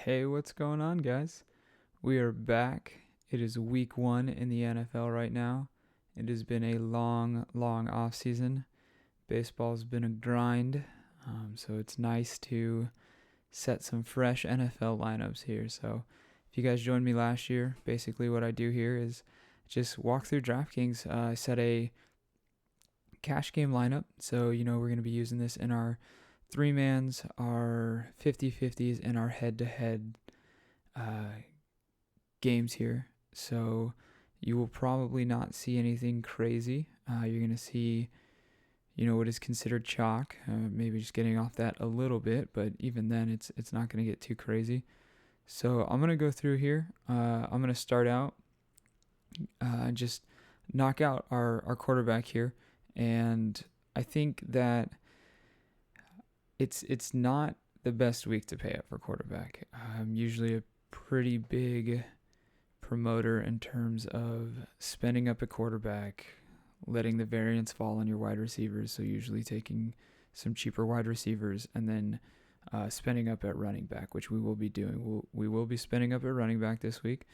Hey, what's going on, guys? We are back. It is week 1 in the NFL right now. It has been a long off season. Baseball's been a grind, so it's nice to set some fresh NFL lineups here. So, if you guys joined me last year, basically what I do here is just walk through DraftKings. I set a cash game lineup, so we're going to be using this in our three mans, our 50-50s, and our head-to-head games here. So you will probably not see anything crazy. You're going to see, what is considered chalk, maybe just getting off that a little bit, but even then it's not going to get too crazy. So I'm going to go through here. I'm going to start out, just knock out our quarterback here. And I think that it's not the best week to pay up for quarterback. I'm usually a pretty big promoter in terms of spending up a quarterback, letting the variance fall on your wide receivers. So usually taking some cheaper wide receivers and then spending up at running back, which we will be doing. We will be spending up at running back this week.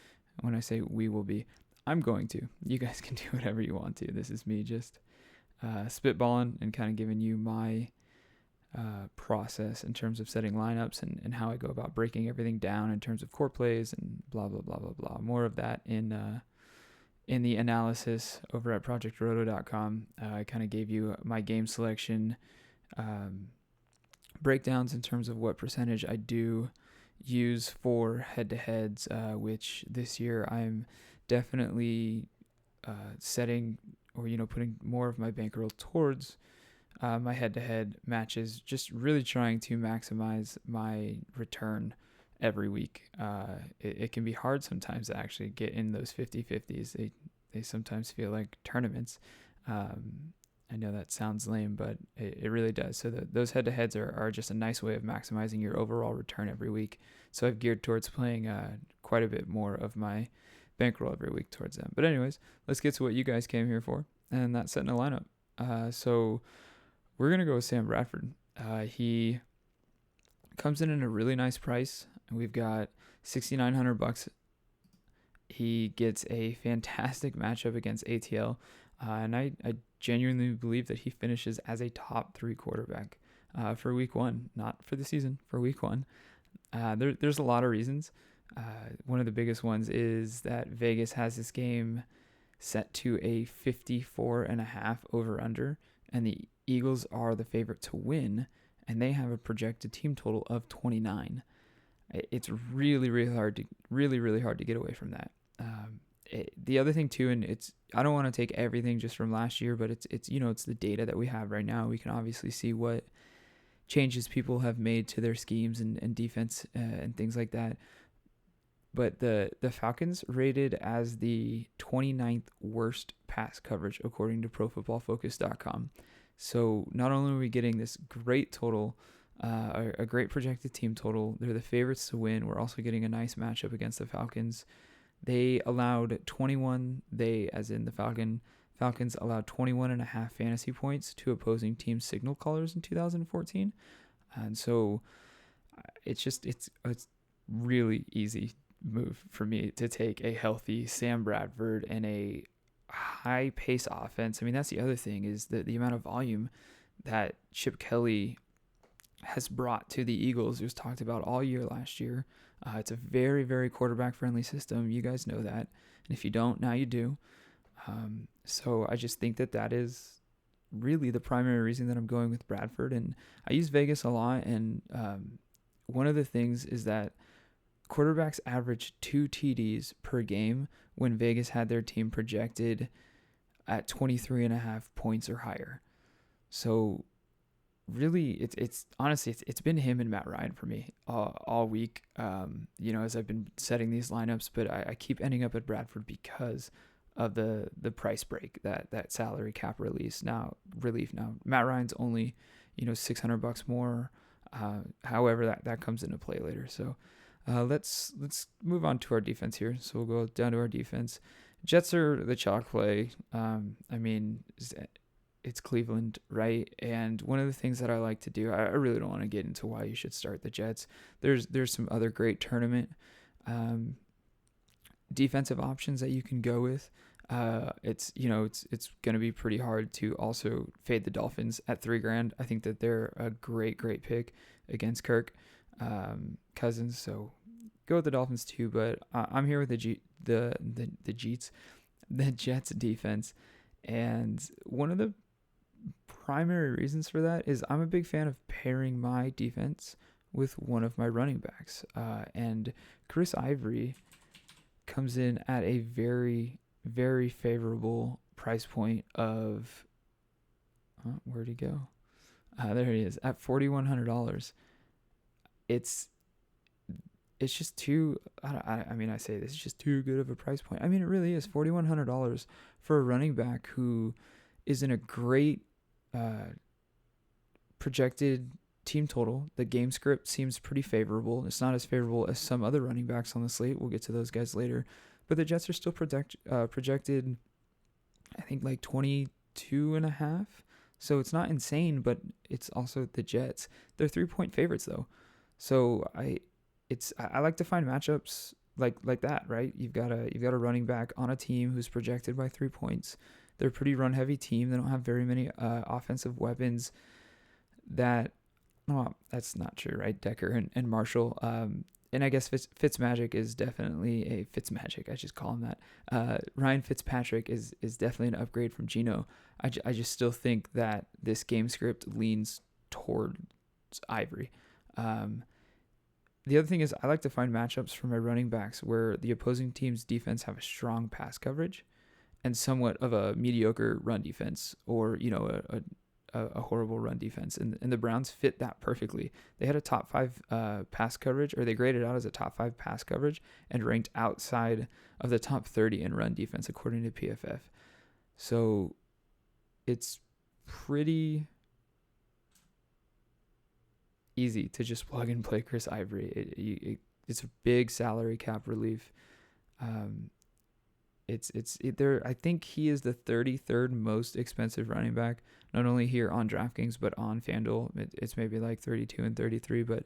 When I say we will be, I'm going to. You guys can do whatever you want to. This is me just spitballing and kind of giving you my process in terms of setting lineups and how I go about breaking everything down in terms of core plays and blah, blah, blah, blah, blah. More of that in the analysis over at projectroto.com. I kind of gave you my game selection breakdowns in terms of what percentage I do use for head-to-heads, which this year I'm definitely setting or, putting more of my bankroll towards my head-to-head matches, just really trying to maximize my return every week. It can be hard sometimes to actually get in those 50-50s. They sometimes feel like tournaments. I know that sounds lame, but it really does. So those head-to-heads are just a nice way of maximizing your overall return every week. So I've geared towards playing quite a bit more of my bankroll every week towards them. But anyways, let's get to what you guys came here for, and that's setting a lineup. So we're going to go with Sam Bradford. He comes in at a really nice price. We've got $6,900. He gets a fantastic matchup against ATL. And I genuinely believe that he finishes as a top 3 quarterback for week 1, not for the season, for week 1. There's a lot of reasons. One of the biggest ones is that Vegas has this game set to a 54.5 over-under, and the Eagles are the favorite to win, and they have a projected team total of 29. It's really hard to get away from that. The other thing too, and I don't want to take everything just from last year, but it's the data that we have right now. We can obviously see what changes people have made to their schemes and defense and things like that. But the Falcons rated as the 29th worst pass coverage according to ProFootballFocus.com. So not only are we getting this great total, a great projected team total, they're the favorites to win. We're also getting a nice matchup against the Falcons. They allowed 21, as in the Falcons allowed 21.5 fantasy points to opposing team signal callers in 2014. And so it's really easy move for me to take a healthy Sam Bradford and a high pace offense. I mean, that's the other thing is the amount of volume that Chip Kelly has brought to the Eagles. It was talked about all year last year. It's a very, very quarterback friendly system. You guys know that. And if you don't, now you do. So I just think that is really the primary reason that I'm going with Bradford. And I use Vegas a lot. And one of the things is that quarterbacks average 2 TDs per game when Vegas had their team projected at 23.5 points or higher. So really, it's honestly, it's been him and Matt Ryan for me all week, as I've been setting these lineups, but I keep ending up at Bradford because of the price break, that salary cap relief. Now, Matt Ryan's only, $600 more. However, that comes into play later. So let's move on to our defense here. So we'll go down to our defense. Jets are the chalk play. it's Cleveland, right? And one of the things that I like to do, I really don't want to get into why you should start the Jets. There's some other great tournament um, defensive options that you can go with. It's going to be pretty hard to also fade the Dolphins at $3,000. I think that they're a great pick against Kirk Cousins. So go with the Dolphins too. But I'm here with the Jets defense, and one of the primary reasons for that is I'm a big fan of pairing my defense with one of my running backs, and Chris Ivory comes in at a very, very favorable price point of where'd he go? There he is at $4,100. It's just too. I say this is just too good of a price point. I mean, it really is $4,100 for a running back who is in a great projected team total. The game script seems pretty favorable. It's not as favorable as some other running backs on the slate. We'll get to those guys later. But the Jets are still projected, I think, like 22.5. So it's not insane, but it's also the Jets. They're 3-point favorites though. So I like to find matchups like that, right? You've got a running back on a team who's projected by 3 points. They're a pretty run heavy team. They don't have very many offensive weapons. That's not true, right? Decker and Marshall. And I guess Fitzmagic is definitely a Fitzmagic. I just call him that. Ryan Fitzpatrick is definitely an upgrade from Geno. I just still think that this game script leans towards Ivory. The other thing is I like to find matchups for my running backs where the opposing team's defense have a strong pass coverage and somewhat of a mediocre run defense, or a horrible run defense. And the Browns fit that perfectly. They had a top 5 pass coverage, or they graded out as a top 5 pass coverage and ranked outside of the top 30 in run defense according to PFF. So it's pretty easy to just plug and play Chris Ivory. It's a big salary cap relief. I think he is the 33rd most expensive running back, not only here on DraftKings but on FanDuel. It's maybe like 32 and 33, but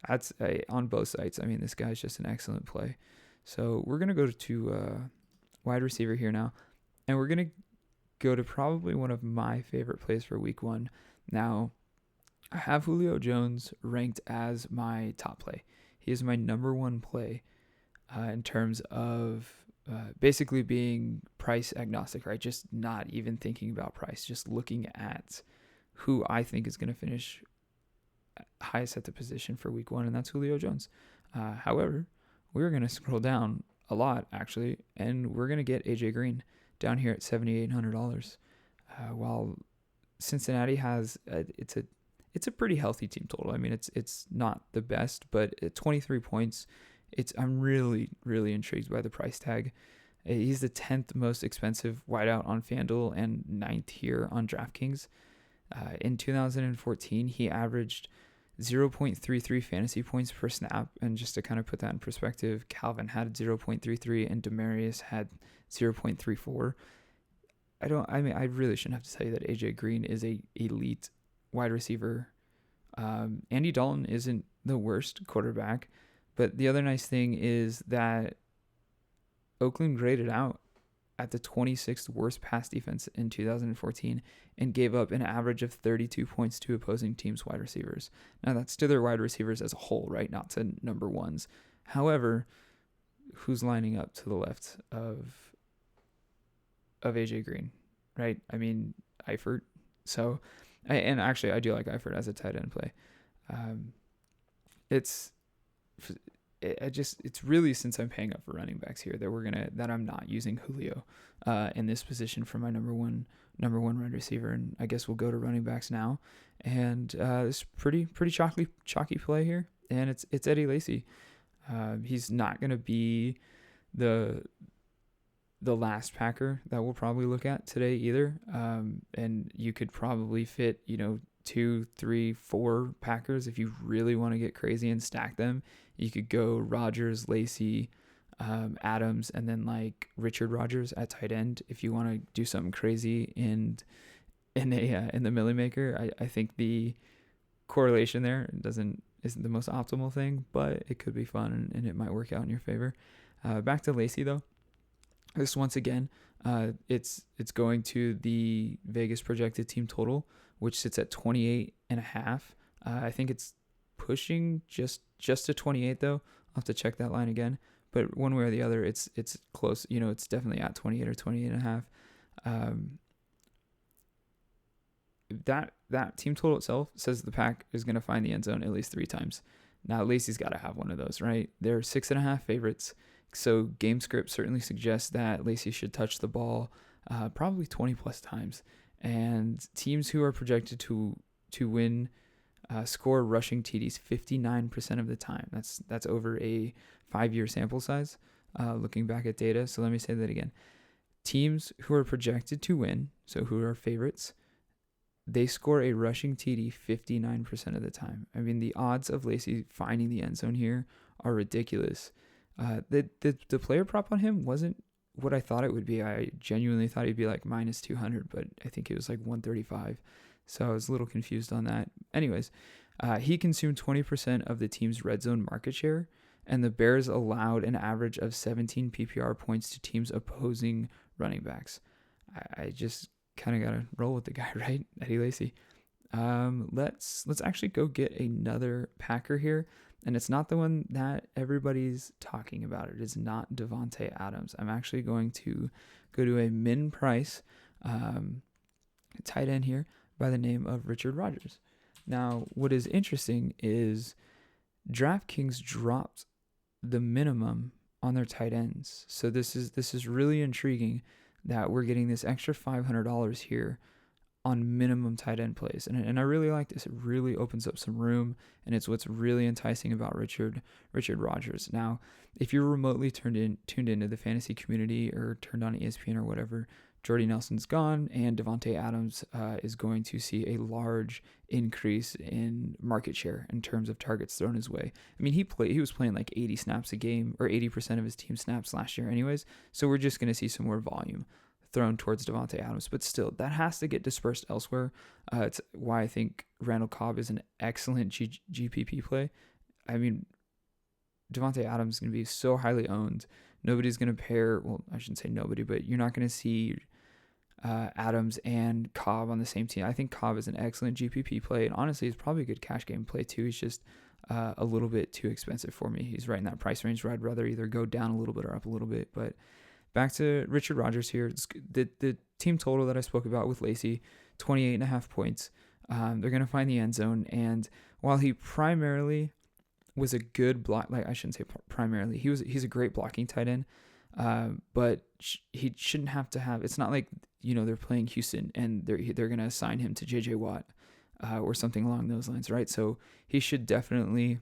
that's on both sites. I mean, this guy's just an excellent play. So we're gonna go to wide receiver here now, and we're gonna go to probably one of my favorite plays for Week 1. Now, I have Julio Jones ranked as my top play. He is my number 1 play in terms of basically being price agnostic, right? Just not even thinking about price, just looking at who I think is going to finish highest at the position for Week 1, and that's Julio Jones. However, we're going to scroll down a lot, actually, and we're going to get AJ Green down here at $7,800. While Cincinnati has it's a pretty healthy team total. I mean, it's not the best, but at 23 points, I'm really, really intrigued by the price tag. He's the 10th most expensive wideout on FanDuel and 9th here on DraftKings. In 2014, he averaged 0.33 fantasy points per snap. And just to kind of put that in perspective, Calvin had 0.33 and Demarius had 0.34. I really shouldn't have to tell you that AJ Green is a elite wide receiver. Andy Dalton isn't the worst quarterback, but the other nice thing is that Oakland graded out at the 26th worst pass defense in 2014 and gave up an average of 32 points to opposing teams' wide receivers. Now, that's to their wide receivers as a whole, right? Not to number ones. However, who's lining up to the left of AJ Green, right? I mean, Eifert. So, and actually, I do like Eifert as a tight end play. It's really, since I'm paying up for running backs here, that I'm not using Julio in this position for my number one wide receiver, and I guess we'll go to running backs now. And it's pretty chalky play here, and it's Eddie Lacy. He's not gonna be the last Packer that we'll probably look at today either. And you could probably fit 2, 3, 4 Packers if you really want to get crazy and stack them. You could go Rodgers, Lacy, Adams, and then like Richard Rodgers at tight end if you want to do something crazy and in the Millie Maker. I think the correlation there isn't the most optimal thing, but it could be fun and it might work out in your favor. Back to Lacey though. This once again, it's going to the Vegas projected team total, which sits at 28.5. I think it's pushing just to 28 though. I'll have to check that line again. But one way or the other, it's close. It's definitely at 28 or 28.5. That team total itself says the pack is going to find the end zone at least 3 times. Now Lacey's got to have one of those, right? They're 6.5 favorites. So game script certainly suggests that Lacey should touch the ball probably 20 plus times. And teams who are projected to win score rushing TDs 59% of the time. That's over a 5-year sample size, looking back at data. So let me say that again. Teams who are projected to win, so who are favorites, they score a rushing TD 59% of the time. I mean, the odds of Lacey finding the end zone here are ridiculous. The player prop on him wasn't what I thought it would be. I genuinely thought he'd be like minus 200, but I think it was like 135. So I was a little confused on that. Anyways, he consumed 20% of the team's red zone market share, and the Bears allowed an average of 17 PPR points to teams opposing running backs. I just kind of got to roll with the guy, right? Eddie Lacy. Let's actually go get another Packer here. And it's not the one that everybody's talking about. It is not Davante Adams. I'm actually going to go to a min price tight end here by the name of Richard Rodgers. Now, what is interesting is DraftKings dropped the minimum on their tight ends. So this is really intriguing that we're getting this extra $500 here on minimum tight end plays. And I really like this. It really opens up some room, and it's what's really enticing about Richard Rodgers. Now, if you're remotely tuned into the fantasy community or turned on ESPN or whatever, Jordy Nelson's gone, and Davante Adams is going to see a large increase in market share in terms of targets thrown his way. I mean, he was playing like 80 snaps a game, or 80% of his team snaps last year anyways, so we're just going to see some more volume thrown towards Davante Adams, but still, that has to get dispersed elsewhere. It's why I think Randall Cobb is an excellent GPP play. I mean, Davante Adams is going to be so highly owned. Nobody's going to pair, well, I shouldn't say nobody, but you're not going to see Adams and Cobb on the same team. I think Cobb is an excellent GPP play, and honestly, he's probably a good cash game play too. He's just a little bit too expensive for me. He's right in that price range where I'd rather either go down a little bit or up a little bit, but back to Richard Rodgers here. The team total that I spoke about with Lacey, 28.5 points. They're going to find the end zone. And while he primarily was a good block, like I shouldn't say primarily, he's a great blocking tight end. But he shouldn't have to have, it's not like, they're playing Houston and they're going to assign him to JJ Watt or something along those lines, right? So he should definitely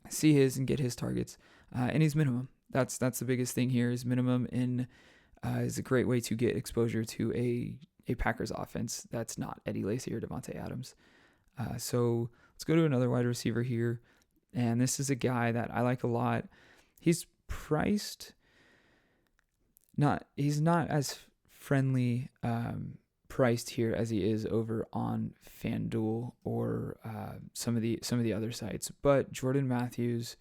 see his and get his targets. And he's minimum. That's the biggest thing here is minimum is a great way to get exposure to a Packers offense that's not Eddie Lacy or Davante Adams. So let's go to another wide receiver here. And this is a guy that I like a lot. He's priced, he's not as friendly priced here as he is over on FanDuel or some of the other sites. But Jordan Matthews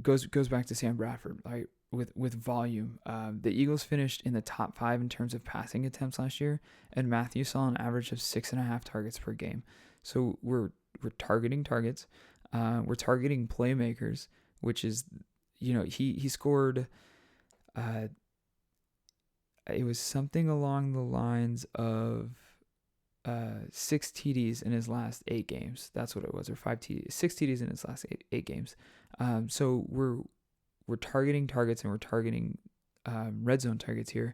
goes back to Sam Bradford, right? With volume. The Eagles finished in the top 5 in terms of passing attempts last year, and Matthews saw an average of 6.5 targets per game. So we're targeting targets. We're targeting playmakers, which is, he scored. It was something along the lines of 6 TDs in his last 8 games. That's what it was, or 5 TDs, 6 TDs in his last eight games. So we're targeting targets, and we're targeting red zone targets here.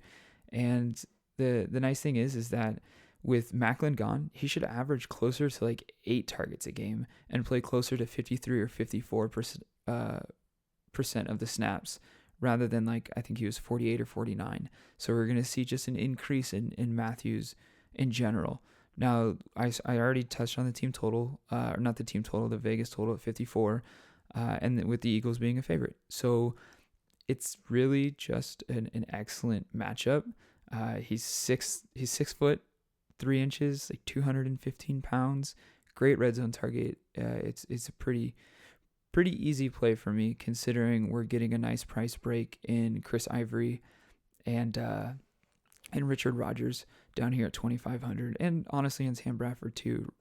And the nice thing is that with Macklin gone, he should average closer to like 8 targets a game and play closer to 53 or 54% of the snaps, rather than like, I think he was 48 or 49. So we're going to see just an increase in Matthews in general. Now, I already touched on the team total, or not the team total, the Vegas total at 54, and with the Eagles being a favorite. So it's really just an excellent matchup. He's 6 foot 3 inches, like 215 pounds. Great red zone target. It's a pretty easy play for me, considering we're getting a nice price break in Chris Ivory and Richard Rodgers down here at 2,500, and honestly in Sam Bradford too.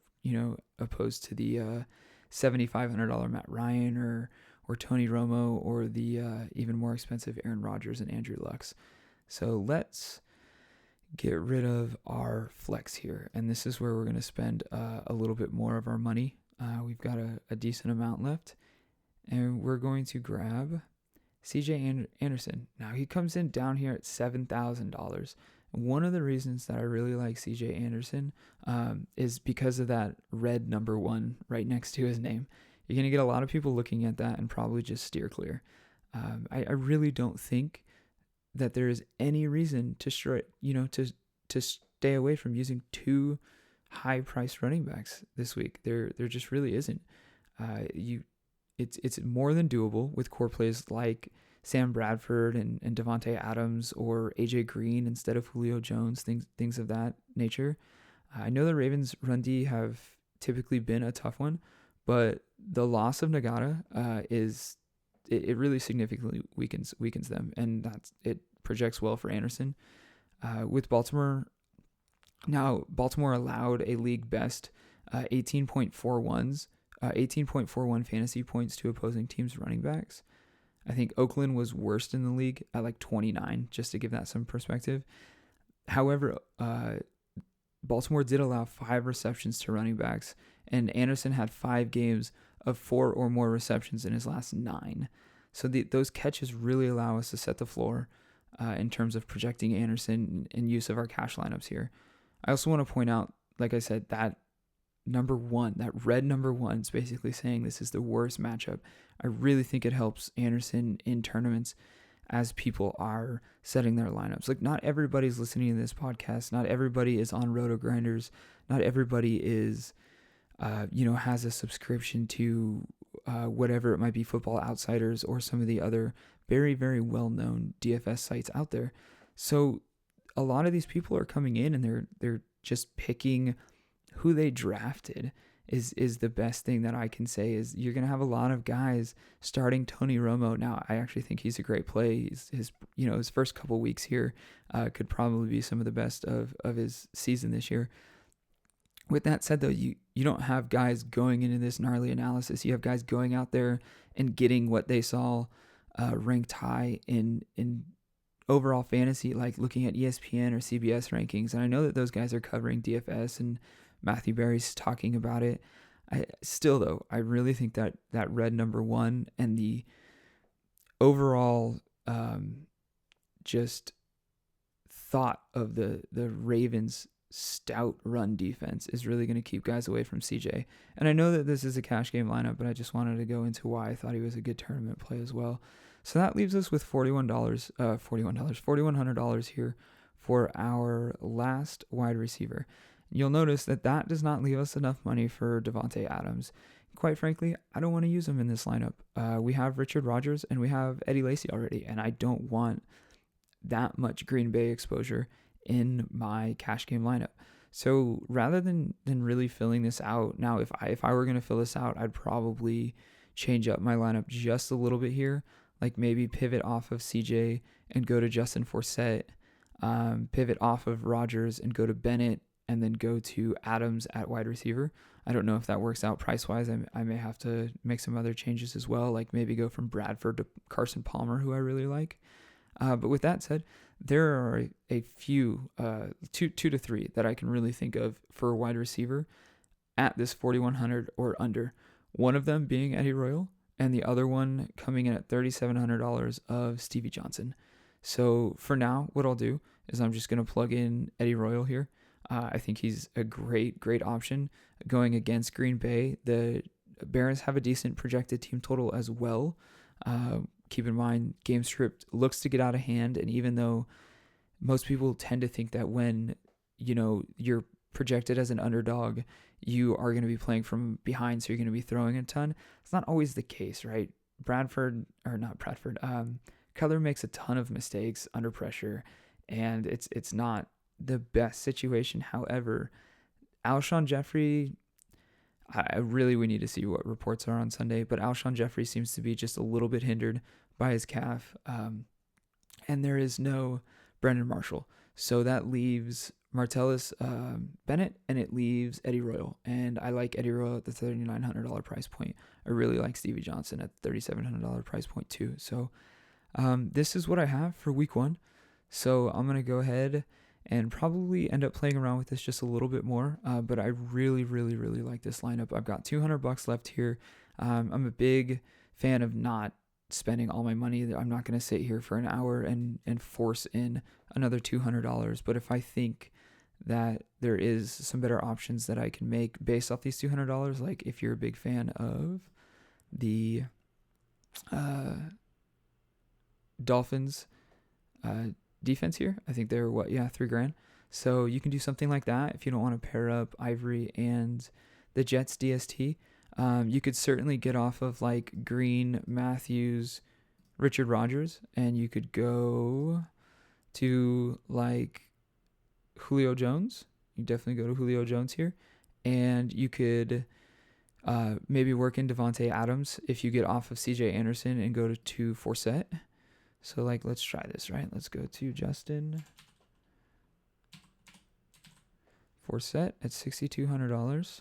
Opposed to the $7,500 Matt Ryan or Tony Romo, or the even more expensive Aaron Rodgers and Andrew Luck. So let's get rid of our flex here, and this is where we're going to spend a little bit more of our money. We've got a decent amount left, and we're going to grab CJ Anderson. Now he comes in down here at $7,000. One of the reasons that I really like CJ Anderson is because of that red number 1 right next to his name. You're going to get a lot of people looking at that and probably just steer clear. I really don't think that there is any reason to stay away from using 2 high-priced running backs this week. There just really isn't. It's more than doable with core plays like Sam Bradford and Devontae Adams, or AJ Green instead of Julio Jones, things of that nature. I know the Ravens' run D have typically been a tough one, but the loss of Nagata it really significantly weakens them, and it projects well for Anderson. With Baltimore, now Baltimore allowed a league best 18.41 fantasy points to opposing teams' running backs. I think Oakland was worst in the league at like 29, just to give that some perspective. However, Baltimore did allow 5 receptions to running backs, and Anderson had 5 games of 4 or more receptions in his last 9. So those catches really allow us to set the floor in terms of projecting Anderson and use of our cash lineups here. I also want to point out, like I said, that number 1, that red number 1 is basically saying this is the worst matchup. I really think it helps Anderson in tournaments as people are setting their lineups. Like, not everybody's listening to this podcast. Not everybody is on Roto Grinders. Not everybody is, has a subscription to whatever it might be, Football Outsiders or some of the other very, very well-known DFS sites out there. So a lot of these people are coming in and they're just picking who they drafted is the best thing that I can say. Is you're going to have a lot of guys starting Tony Romo. Now, I actually think he's a great play. His first couple weeks here could probably be some of the best of his season this year. With that said, though, you don't have guys going into this gnarly analysis. You have guys going out there and getting what they saw ranked high in overall fantasy, like looking at ESPN or CBS rankings. And I know that those guys are covering DFS, and Matthew Berry's talking about it. I really think that red number 1 and the overall just thought of the Ravens' stout run defense is really going to keep guys away from CJ. And I know that this is a cash game lineup, but I just wanted to go into why I thought he was a good tournament play as well. So that leaves us with $4,100 here for our last wide receiver. You'll notice that does not leave us enough money for Devontae Adams. Quite frankly, I don't want to use him in this lineup. We have Richard Rodgers and we have Eddie Lacy already, and I don't want that much Green Bay exposure in my cash game lineup. So rather than really filling this out, now if I were going to fill this out, I'd probably change up my lineup just a little bit here, like maybe pivot off of CJ and go to Justin Forsett, pivot off of Rodgers and go to Bennett, and then go to Adams at wide receiver. I don't know if that works out price-wise. I may have to make some other changes as well, like maybe go from Bradford to Carson Palmer, who I really like. But with that said, there are a few, 2 to 3 that I can really think of for a wide receiver at this 4,100 or under. One of them being Eddie Royal, and the other one coming in at $3,700 of Stevie Johnson. So for now, what I'll do is I'm just going to plug in Eddie Royal here. I think he's a great option going against Green Bay. The Bears have a decent projected team total as well. Keep in mind, game script looks to get out of hand, and even though most people tend to think that when you're projected as an underdog, you are going to be playing from behind, so you're going to be throwing a ton. It's not always the case, right? Keller makes a ton of mistakes under pressure, and it's not the best situation. However, Alshon Jeffrey, we need to see what reports are on Sunday, but Alshon Jeffrey seems to be just a little bit hindered by his calf, and there is no Brandon Marshall. So that leaves Martellus Bennett, and it leaves Eddie Royal. And I like Eddie Royal at the $3,900 price point. I really like Stevie Johnson at the $3,700 price point too. So this is what I have for week 1. So I'm going to go ahead and probably end up playing around with this just a little bit more. But I really, really, really like this lineup. I've got $200 left here. I'm a big fan of not spending all my money. I'm not going to sit here for an hour and force in another $200. But if I think that there is some better options that I can make based off these $200, like if you're a big fan of the Dolphins defense here, I think they're $3,000. So you can do something like that if you don't want to pair up Ivory and the Jets DST. You could certainly get off of like Green, Matthews, Richard Rodgers, and you could go to like Julio Jones. You definitely go to Julio Jones here, and you could maybe work in Devontae Adams if you get off of CJ Anderson and go to Forsett. So like, let's try this, right? Let's go to Justin Forsett at $6,200.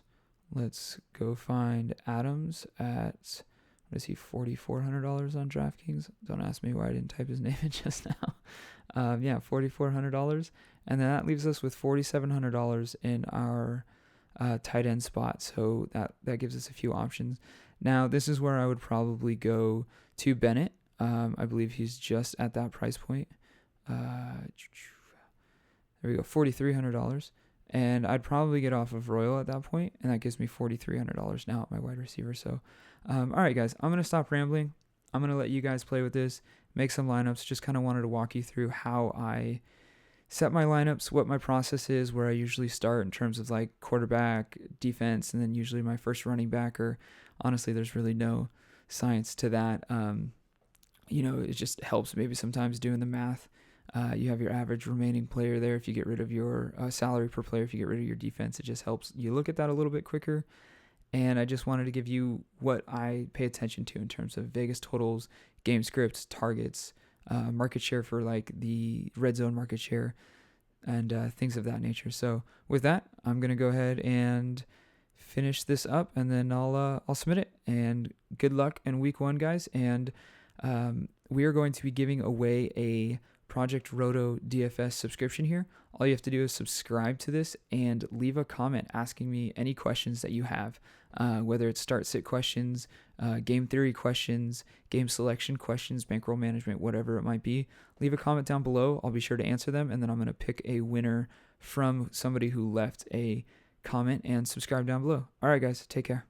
Let's go find Adams at, what is he, $4,400 on DraftKings? Don't ask me why I didn't type his name in just now. $4,400. And then that leaves us with $4,700 in our tight end spot. So that gives us a few options. Now, this is where I would probably go to Bennett. I believe he's just at that price point. There we go, $4,300. And I'd probably get off of Royal at that point, and that gives me $4,300 now at my wide receiver. So, all right, guys, I'm going to stop rambling. I'm going to let you guys play with this, make some lineups. Just kind of wanted to walk you through how I set my lineups, what my process is, where I usually start in terms of like quarterback, defense, and then usually my first running back. Or honestly, there's really no science to that. It just helps maybe sometimes doing the math. You have your average remaining player there. If you get rid of your salary per player, if you get rid of your defense, it just helps you look at that a little bit quicker. And I just wanted to give you what I pay attention to in terms of Vegas totals, game scripts, targets, market share for like the red zone market share, and things of that nature. So with that, I'm going to go ahead and finish this up, and then I'll submit it. And good luck in week 1, guys. And we are going to be giving away a Project Roto DFS subscription here. All you have to do is subscribe to this and leave a comment asking me any questions that you have, whether it's start-sit questions, game theory questions, game selection questions, bankroll management, whatever it might be. Leave a comment down below. I'll be sure to answer them, and then I'm going to pick a winner from somebody who left a comment and subscribe down below. All right, guys, take care.